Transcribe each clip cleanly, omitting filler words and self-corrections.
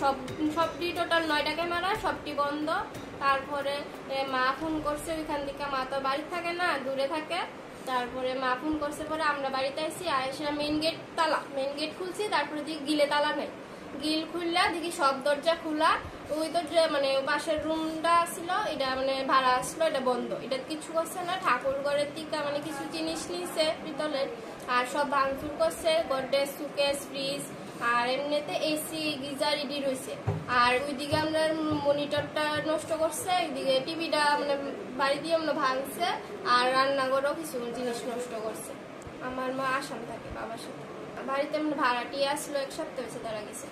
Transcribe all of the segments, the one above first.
সবটি total 9টা camera, সবটি বন্ধ। তারপরে মা ফোন করছে ওইখান থেকে, মা তো বাড়ি থাকে না, দূরে থাকে। তারপরে মা ফোন করছে, পরে আমরা বাড়িতে আসি, আয়সা মেন গেট তালা, মেন গেট খুলছি, তারপরে দেখি গিলে তালা নেই। গিল খুললা দেখি সব দরজা খোলা, ওই দরজা মানে পাশের রুমটা ছিল এটা মানে ভাড়া আসলো, এটা বন্ধ। এটা কিছু করছে না, ঠাকুর ঘরের টিকা মানে কিছু জিনিস নিছে পিতলের, আর সব ভাঙচুর করছে, গডরেজ, সুকেস, ফ্রিজ, আর এমনিতে এসি গিজার ইডি রয়েছে। আর ওইদিকে আমরা মনিটরটা নষ্ট করছে, ওইদিকে টিভিটা মানে বাড়ি দিয়ে আমরা ভাঙছে, আর রান্নাঘরেও কিছু জিনিস নষ্ট করছে। আমার মা আসাম থাকে বাবার সাথে, বাড়িতে আমরা ভাড়াটি আসলো, 1 সপ্তাহ হয়েছে তারা গেছে।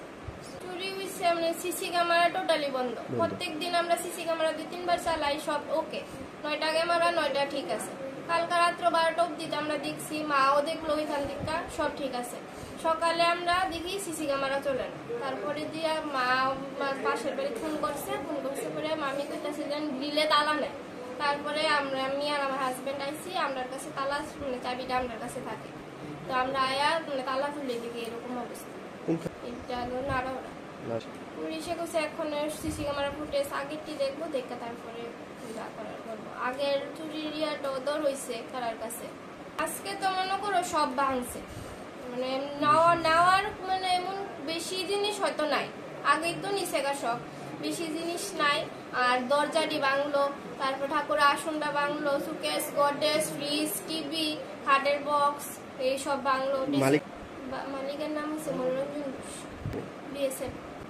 চুরি হয়েছে মানে সিসি ক্যামেরা টোটালি বন্ধ। প্রত্যেকদিন আমরা সিসি ক্যামেরা 2-3 বার চালাই, সব ওকে। 9টা ক্যামেরা, 9টা ঠিক আছে। কালকা রাত্র 12টা অব্দি আমরা দেখছি, মাও দেখলো ওইখান থেকে, সব ঠিক আছে। সকালে আমরা দেখি সিসি ক্যামেরা চলে না। তারপরে দিয়ে মা পাশের বাড়ি ফোন করছে পরে মামি কইতাছে যে গ্রিলে তালা নেই। তারপরে আমি আর আমার হাজবেন্ড আইছি, আমার কাছে তালা মানে চাবিটা আমার কাছে থাকে। তো আমরা আয়া মানে তালা খুলে দেখি এরকম অবস্থা। এটা হলো নাড়াওড়া। পুলিশে কইছে এখন সিসি ক্যামেরা ফুটেজ আগেরটি দেখবো, দেখে তারপরে যা করার করবো। আগের চুরির ইয়াটা ওদের হয়েছে কারার কাছে। আজকে তো মনে করো সব ভাঙছে, মানে নেওয়ার মানে এমন বেশি জিনিস হয়তো নাই, আগেই তো নিচে গা সব, বেশি জিনিস নাই। আর দরজাটি ভাঙলো, তারপর ঠাকুরের আসনটা ভাঙলো, সুকেস, গডরেজ, ফ্রিজ, টিভি, খাটের বক্স এইসব ভাঙলো। মালিকের নাম হচ্ছে মনোরঞ্জন বিএসএফ।